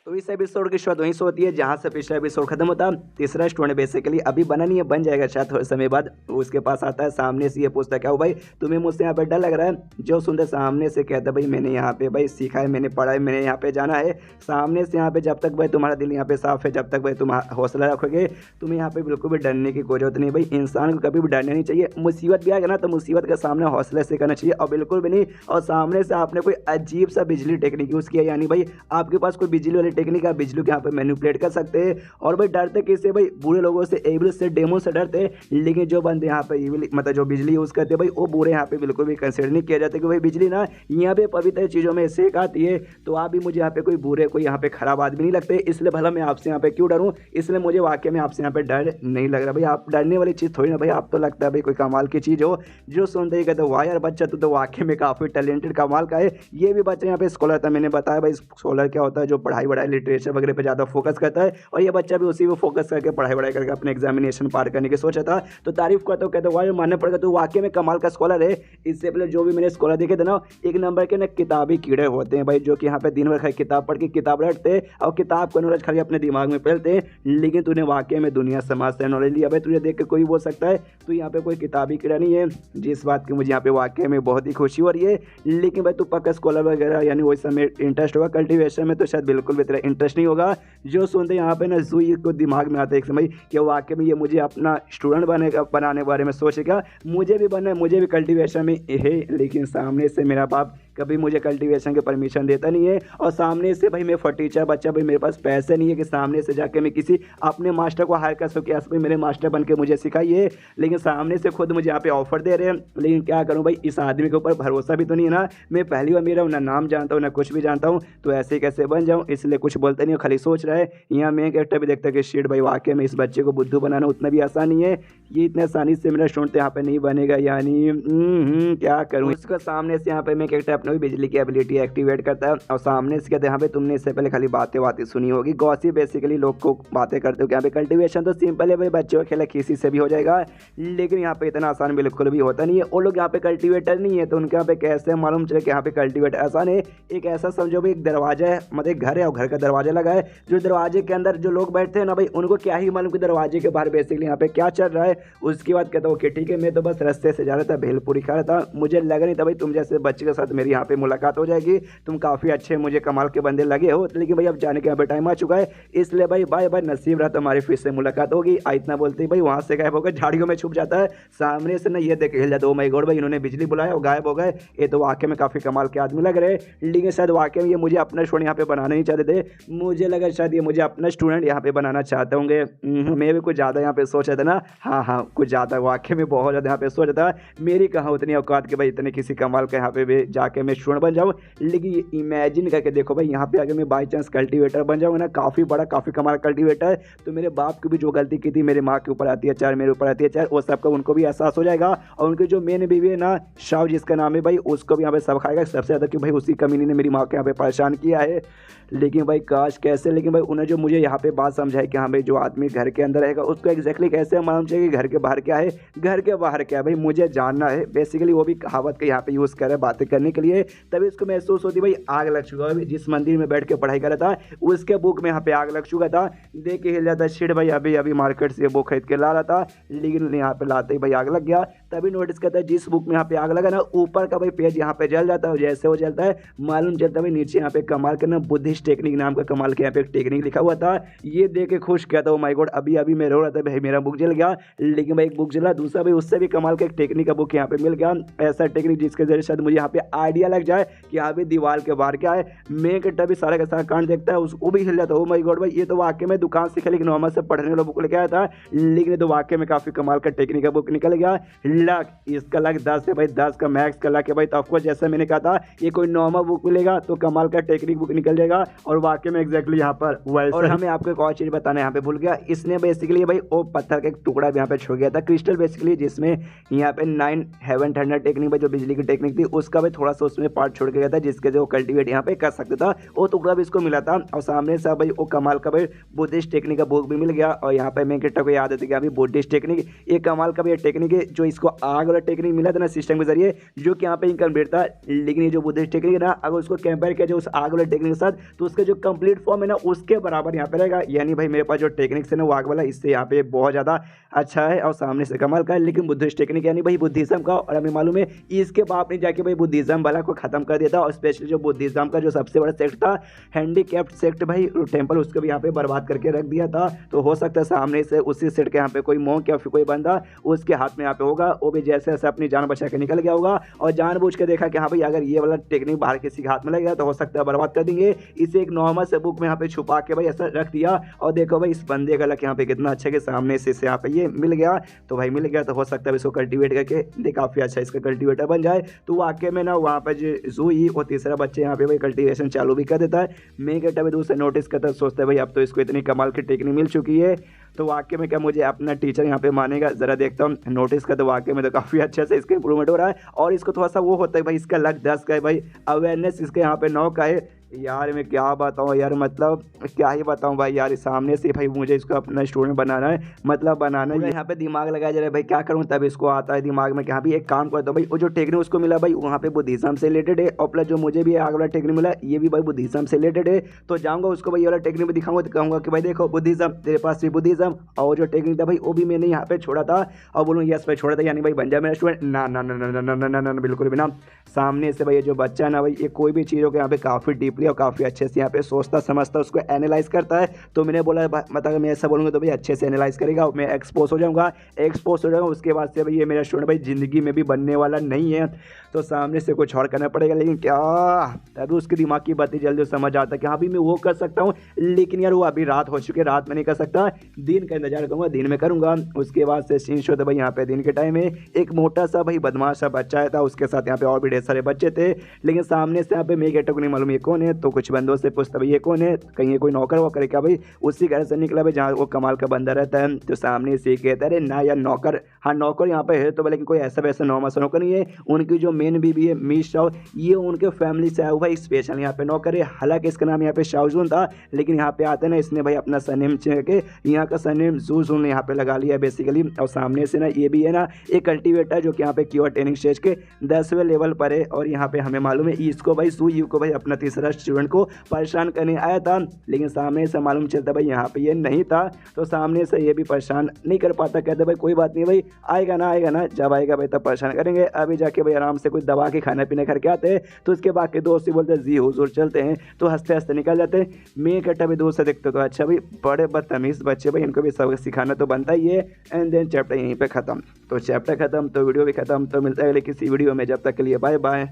तो इस एपिसोड की शुरुआत वहीं से होती है जहाँ से पिछला एपिसोड खत्म होता है। तीसरा स्टूडेंट बेसिकली अभी बना नहीं है, बन जाएगा शायद थोड़े समय बाद। उसके पास आता है, सामने से ये पूछता है क्या हो भाई तुम्हें मुझसे यहाँ पे डर लग रहा है। जो सुनते सामने से कहता है भाई मैंने यहाँ पे भाई सीखा है, मैंने पढ़ा है, मैंने यहाँ पे जाना है। सामने से यहाँ पे जब तक भाई तुम्हारा दिल यहाँ पे साफ है, जब तक भाई तुम हौसला रखोगे, तुम्हें यहाँ पे बिल्कुल भी डरने की कोई जरूरत नहीं। भाई इंसान को कभी भी डरना नहीं चाहिए। मुसीबत भी आएगा ना तो मुसीबत का सामना हौसले से करना चाहिए और बिल्कुल भी नहीं। और सामने से आपने कोई अजीब सा बिजली टेक्निक यूज़ किया, यानी भाई आपके पास कोई बिजली वाली टेक्निक है, बिजली यहाँ पे मैनिपुलेट कर सकते हैं। और भाई डरते किससे भाई, बुरे लोगों से, एविल से, डेमो से डरते हैं। लेकिन जो बंदे यहाँ पे एविल मतलब जो बिजली यूज़ करते हैं भाई, वो बुरे यहाँ पे बिल्कुल भी कंसिडर नहीं किया जाता कि भाई बिजली ना यहाँ पे पवित्र चीज़ों में सेक आती है। तो आप भी मुझे यहाँ पे कोई बुरे, कोई यहाँ पे खराब आदमी नहीं लगते, इसलिए भला मैं आपसे यहाँ पे क्यों डरूँ। इसलिए मुझे वाकई में आपसे यहाँ पे डर नहीं लग रहा भाई। आप डरने वाली चीज़ थोड़ी ना भाई, आप तो लगता है भाई कोई कमाल की चीज़ हो। जो सुनते ही कहते वाह यार बच्चा तो वाकई में काफ़ी टैलेंटेड कमाल का है। ये भी बच्चा यहाँ पे स्कॉलर था, मैंने बताया भाई स्कॉलर क्या होता है, जो पढ़ाई वढ़ाई लिटरेचर वगैरह पे ज़्यादा फोकस करता है। और ये बच्चा भी उसी पे फोकस करके पढ़ाई वढ़ाई करके अपने एग्जामिनेशन पार करने की सोचा था। तो तारीफ करता हूँ, कहते वाह मानना पड़ेगा तो वाकई में कमाल का स्कॉलर है। इससे पहले जो भी मैंने स्कॉलर देखे थे ना, एक नंबर के ना किताबी कीड़े होते हैं भाई, जो कि यहाँ पे दिन भर खाली किताब पढ़ के किताब रटते और किताब का नॉलेज खाली अपने दिमाग में फैलते हैं। लेकिन तूने वाकई में दुनिया समाज से नॉलेज लिया भाई, तुझे देख के कोई बोल सकता है तो यहाँ पे कोई किताबी कीड़ा नहीं है, जिस बात की मुझे यहाँ पे वाकई में बहुत ही खुशी हो रही है। लेकिन भाई तू पक्का स्कॉलर वगैरह यानी वही समय इंटरेस्ट होगा, कल्टिवेशन में तो शायद बिल्कुल भी तेरा इंटरेस्ट नहीं होगा। जो सुनते यहाँ पे ना जुई को दिमाग में आता है एक समय कि वाकई में ये मुझे अपना स्टूडेंट बनाने बारे में सोचेगा, मुझे भी बनना है, मुझे भी कल्टिवेशन में है। लेकिन सामने से मेरा बाप कभी मुझे कल्टीवेशन की परमिशन देता नहीं है। और सामने से भाई मैं फटीचा बच्चा, भाई मेरे पास पैसे नहीं है कि सामने से जाके मैं किसी अपने मास्टर को हायर कर सकूँ, भाई मेरे मास्टर बन के मुझे सिखाइए। लेकिन सामने से खुद मुझे यहाँ पे ऑफर दे रहे हैं। लेकिन क्या करूँ भाई, इस आदमी के ऊपर भरोसा भी तो नहीं है ना। मैं पहली बार मेरा ना नाम जानता हूँ ना कुछ भी जानता हूँ, तो ऐसे कैसे बन जाऊँ। इसलिए कुछ बोलते नहीं, खाली सोच रहा है। यहाँ मैं कैरेक्टर भी देखता है कि शीट भाई वाकई में इस बच्चे को बुद्धू बनाना उतना भी आसान नहीं है। ये इतने आसानी से मेरा स्टूडेंट यहाँ पे नहीं बनेगा, यानी क्या करूँ। इसका सामने से यहाँ पे मैं कैरेक्टर अपने भी बिजली की एबिलिटी एक्टिवेट करता है। और सामने से कहते हैं यहाँ पे तुमने इससे पहले खाली बातें सुनी होगी, गॉसिप बेसिकली लोग को बातें करते हो कि यहाँ पे कल्टीवेशन तो सिंपल है भाई, बच्चों का खेला किसी से भी हो जाएगा। लेकिन यहाँ पे इतना आसान बिल्कुल भी होता नहीं है। वो लोग यहाँ पे कल्टीवेटर नहीं है तो उनके यहाँ पे कैसे मालूम चले कि यहाँ पे कल्टीवेटर आसान है। एक ऐसा समझो भाई, एक दरवाजा है, मतलब एक घर है और घर का दरवाजा लगा है, जो दरवाजे के अंदर जो लोग बैठते हैं ना भाई, उनको क्या ही मालूम कि दरवाजे के बाहर बेसिकली यहाँ पे क्या चल रहा है। उसके बाद कहता हूँ कि ठीक है, मैं तो बस रास्ते से जा रहा था, भेलपूरी खा रहा था, मुझे लगा नहीं था भाई तुम जैसे बच्चे के साथ मेरी यहाँ पे मुलाकात हो जाएगी। तुम काफ़ी अच्छे मुझे कमाल के बंदे लगे हो। लेकिन भाई अब जाने के यहाँ पे टाइम आ चुका है, इसलिए भाई बाय बाय, नसीब रहा तुम्हारी फिर से मुलाकात होगी। इतना बोलते ही भाई वहाँ से गायब हो गए, झाड़ियों में छुप जाता है। सामने से ना ये देख हिल जाता है, ओ माय गॉड भाई इन्होंने बिजली बुलाया और गायब हो गए। ये तो वाकई में काफ़ी कमाल के आदमी लग रहे हैं। लेकिन शायद वाकई में ये मुझे अपना स्टूडेंट यहाँ पे बनाना नहीं चाहते थे। मुझे लगा शायद ये मुझे अपना स्टूडेंट यहाँ पे बनाना चाहते होंगे। मैं भी कुछ ज़्यादा यहाँ पे सोचा था ना, हाँ कुछ ज़्यादा वाकई में बहुत ज़्यादा यहाँ पे सोचा था। मेरी कहाँ उतनी औकात कि भाई इतने किसी कमाल का यहाँ पे भी जाके मैं स्टूडेंट बन जाऊँ। लेकिन इमेजिन करके देखो भाई, यहाँ पे आगे मैं बाई चांस कल्टीवेटर बन जाऊँगा ना, काफ़ी बड़ा काफ़ी कमाल कल्टीवेटर, तो मेरे बाप की भी जो गलती की थी मेरे माँ के ऊपर आती है चार, मेरे ऊपर आती है चार, वो सबका उनको भी एहसास हो जाएगा। और उनकी जो मेन बीवी है ना शाव जिसका नाम है भाई, उसको भी यहाँ पे सब खाएगा सबसे ज़्यादा, कि भाई उसी कमीनी ने मेरी माँ को यहाँ पे परेशान किया है। लेकिन भाई काश कैसे, लेकिन भाई उन्हें जो मुझे यहाँ पे बात समझाई कि हाँ भाई जो आदमी घर के अंदर रहेगा उसको एग्जैक्टली कैसे मालूम चाहिए कि घर के बाहर क्या है, घर के बाहर क्या है भाई मुझे जानना है। बेसिकली वो भी कहावत का यहाँ पे यूज़ कर रहा है बातें करने के लिए, तभी उसको महसूस होती भाई आग लग चुका है। जिस मंदिर में बैठ के पढ़ाई कर रहा था उसके बुक में यहाँ पे आग लग चुका था, देख के हिल जाता शिट भाई अभी अभी मार्केट से बुक खरीद के ला रहा था, लेकिन यहाँ पे लाते ही भाई आग लग गया। तभी नोटिस करता है जिस बुक में यहाँ पे आग लगा ना, ऊपर का भाई पेज यहाँ पे जल जाता है, जैसे वो जलता है मालूम चलता है भाई नीचे यहाँ पे कमाल का ना बुद्धिस्ट टेक्निक नाम का कमाल के यहाँ पे एक टेक्निक लिखा हुआ था। ये देख के खुश किया था, ओ माय गॉड अभी अभी मैं रो रहा था भाई मेरा बुक जल गया। लेकिन भाई एक बुक जला, दूसरा भाई उससे भी कमाल का एक टेक्निक का बुक यहाँ पे मिल गया, ऐसा टेक्निक जिसके जरिए शायद मुझे यहाँ पे आइडिया लग जाए कि यहाँ पे दीवार के बाहर क्या है। मैं कट्टा भी सारा का सारा कांड देखता है, उसको भी हिल जाता है, ओ माय गॉड भाई ये तो वाकई में दुकान से लेकिन नॉर्मल से पढ़ने वाला बुक लेके आया था, लेकिन तो वाकई में काफ़ी कमाल का टेक्निक का बुक निकल गया। लक इसका लक 10 है भाई, 10 का मैक्स का लक है भाई। तो ऑफकोर्स जैसे मैंने कहा था ये कोई नॉर्मल बुक मिलेगा तो कमाल का टेक्निक बुक निकल जाएगा, और वाकई में एग्जैक्टली यहाँ पर वैसे। और हमें आपको एक और चीज़ बताना यहाँ पे भूल गया, इसने बेसिकली भाई वो पत्थर का एक टुकड़ा भी यहाँ पे छोड़ गया था, क्रिस्टल बेसिकली, जिसमें यहाँ पे 9 हेवन थंडर टेक्निक भाई जो बिजली की टेक्निक थी उसका भी थोड़ा सा उसमें पार्ट छोड़ गया था, जिसके जो कल्टीवेट यहाँ पे कर सकता था, वो टुकड़ा भी इसको मिला था। और सामने से भाई वो कमाल का भाई बुद्धिस्ट टेक्निक का बुक भी मिल गया। और यहाँ पे मैं किट्टा को याद है कि अभी बुद्धिस्ट टेक्निक ये कमाल का भी टेक्निक है जो इसको आग वाला टेक्निक मिला था ना सिस्टम के जरिए, जो कि यहाँ पे इनकम्प्लीट था। लेकिन ये जो बुद्धिस्ट टेक्निक है ना, अगर उसको कंपेयर किया जाए उस आग वाले टेक्निक के साथ, तो उसका जो कंप्लीट फॉर्म है ना उसके बराबर यहाँ पे रहेगा। यानी भाई मेरे पास जो टेक्निक्स है ना वो आग वाला, इससे यहाँ पे बहुत ज़्यादा अच्छा है और सामने से कमाल का है। लेकिन बुद्धिस्ट टेक्निक यानी भाई बुद्धिज्म का, और हमें मालूम है इसके बाप ने जाके भाई बुद्धिज्म वाला को खत्म कर दिया था। और स्पेशली जो बुद्धिज्म का जो सबसे बड़ा सेक्ट था, हैंडीकैप्ड सेक्ट भाई टेम्पल, उसको भी यहाँ पे बर्बाद करके रख दिया था। तो हो सकता है सामने से उसी सेट के यहाँ पे कोई मॉन्क या फिर कोई बंदा उसके हाथ में यहाँ पे होगा, वो भी जैसे ऐसे अपनी जान बचा के निकल गया होगा और जानबूझ के देखा कि हाँ भाई अगर ये वाला टेक्निक बाहर किसी के हाथ में लग गया तो हो सकता है बर्बाद कर देंगे। इसे एक नॉर्मल से बुक में यहाँ पे छुपा के भाई ऐसा रख दिया। और देखो भाई इस बंदे का लक यहाँ पे कितना अच्छा है कि सामने से यहाँ पे ये मिल गया। तो भाई मिल गया तो हो सकता है इसको कल्टीवेट करके देख काफ़ी अच्छा इसका कल्टीवेटर बन जाए। तो वाकई में ना वहाँ पर जो जूही और तीसरा बच्चे यहाँ पे भाई कल्टीवेशन चालू भी कर देता है। मैं कहता भाई दूसरे नोटिस करता है, सोचता है भाई अब तो इसको इतनी कमाल की टेक्निक मिल चुकी है, तो वाकई में क्या मुझे अपना टीचर यहाँ पे मानेगा। ज़रा देखता हूँ नोटिस का, तो वाकई में तो काफ़ी अच्छे से इसका इंप्रूवमेंट हो रहा है। और इसको थोड़ा सा वो होता है भाई इसका लक 10 का है भाई, अवेयरनेस इसके यहाँ पे 9 का है। यार मैं क्या बताऊँ यार, मतलब क्या ही बताऊँ भाई यार, सामने से भाई मुझे इसको अपना स्टूडेंट बनाना है, मतलब बनाना है। यहाँ पे दिमाग लगाया जा रहा है भाई क्या करूँ, तब इसको आता है दिमाग में कि हाँ भी एक काम करता हूँ भाई। वो जो टेक्निक उसको मिला भाई वहाँ पे बुद्धिज्म से रिलेटेड है, और प्लस जो मुझे भी आग वाला टेक्निक मिला ये भी भाई बुद्धिज्म से रिलेटेड है। तो जाऊँगा उसको भाई ये वाला टेक्निक भी दिखाऊंगा, तो कहूँगा कि भाई देखो बुद्धिज्म तेरे पास भी बुद्धिज्म, और जो टेक्निक था भाई वो भी मैंने यहाँ पे छोड़ा था, और बोलूँ यस भाई छोड़ा था, यानी भाई बन जाए मेरा स्टूडेंट। ना ना ना ना ना ना ना ना बिल्कुल भी ना। सामने से भाई ये जो बच्चा है ना भाई, ये कोई भी चीज़ों को यहाँ पे काफ़ी डीपली और काफ़ी अच्छे से यहाँ पे सोचता समझता उसको एनालाइज करता है। तो मैंने बोला मतलब मैं ऐसा बोलूँगा तो भाई अच्छे से एनालाइज करेगा, मैं एक्सपोज हो जाऊँगा उसके बाद से भाई ये मेरा स्टूडेंट भाई ज़िंदगी में भी बनने वाला नहीं है। तो सामने से कुछ और करना पड़ेगा, लेकिन क्या तभी उसके दिमाग की बातें जल्दी समझ आता है कि हाँ भी मैं वो कर सकता हूँ। लेकिन यार वो अभी रात हो चुकी है, रात में नहीं कर सकता, दिन का इंतजार करूँगा, दिन में करूँगा। उसके बाद से सीन शो था भाई यहाँ पे दिन के टाइम में एक मोटा सा भाई बदमाश सा बच्चा था, उसके साथ यहाँ पे और भी ढेर सारे बच्चे थे। लेकिन सामने से यहाँ पे मैं गेटो को नहीं मालूम ये कौन है, तो कुछ बंदों से पूछता भाई ये कौन है, कहीं ये कोई नौकर वोकर क्या भाई। उसी घर से निकला भाई जहाँ वो कमाल का बंदा रहता है। तो सामने से कहता है अरे ना यार नौकर, हाँ नौकर यहाँ पे है तो, लेकिन कोई ऐसा वैसा नॉर्मल सा नौकर नहीं है। उनकी जो मेन बीबी है मिस शाओ, ये उनके फैमिली से आया भाई स्पेशल यहाँ पे नौकर है। हालांकि इसका नाम यहाँ पे शाओजुन था, लेकिन यहाँ पे आते ना इसने भाई अपना सरनेम चेंज के यहाँ का सरनेम जूजुन यहाँ पे लगा लिया बेसिकली। और सामने से ना ये भी है ना एक कल्टीवेटर जो कि यहाँ पे क्योर ट्रेनिंग स्टेज के 10वें लेवल पर है। और यहाँ पे हमें मालूम है इसको भाई जूयू को भाई अपना तीसरा स्टूडेंट को परेशान करने आया था, लेकिन सामने से मालूम चलता भाई यहाँ पे ये नहीं था। तो सामने से ये भी परेशान नहीं कर पाता, कहते भाई कोई बात नहीं भाई आएगा ना, जब आएगा भाई तब परेशान करेंगे। अभी जाके भाई आराम से कुछ दबा के खाना पीना करके आते हैं। तो उसके बाद के दोस्त ही बोलते जी हुजूर चलते हैं, तो हंसते हंसते निकल जाते हैं। मैं इकट्ठा भी दूर से देखते तो अच्छा भाई बड़े बदतमीज़ बच्चे भाई, इनको भी सबक सिखाना तो बनता ही है। एंड देन चैप्टर यहीं पे ख़त्म। तो चैप्टर ख़त्म तो वीडियो भी ख़त्म। तो मिलता है अगले किसी वीडियो में, जब तक के लिए बाय बाय।